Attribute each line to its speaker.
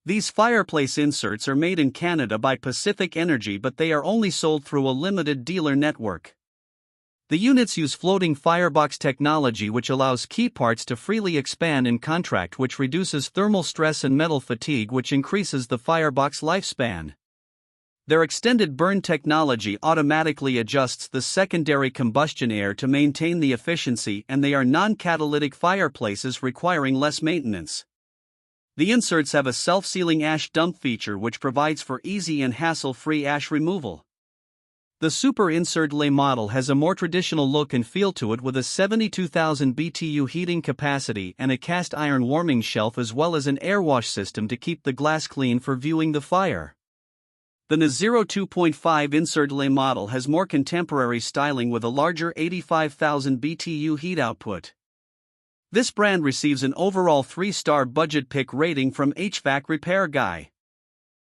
Speaker 1: These Fireplace inserts are made in Canada by Pacific Energy, but they are only sold through a limited dealer network. The units use floating firebox technology, which allows key parts to freely expand and contract, which reduces thermal stress and metal fatigue, which increases the firebox lifespan. Their extended burn technology automatically adjusts the secondary combustion air to maintain the efficiency, and they are non-catalytic fireplaces requiring less maintenance. The inserts have a self-sealing ash dump feature which provides for easy and hassle-free ash removal. The Super Alderlea model has a more traditional look and feel to it, with a 72,000 BTU heating capacity and a cast iron warming shelf, as well as an air wash system to keep the glass clean for viewing the fire. The NA0 2.5 Alderlea model has more contemporary styling with a larger 85,000 BTU heat output. This brand receives an overall 3-star budget pick rating from HvacRepairGuy.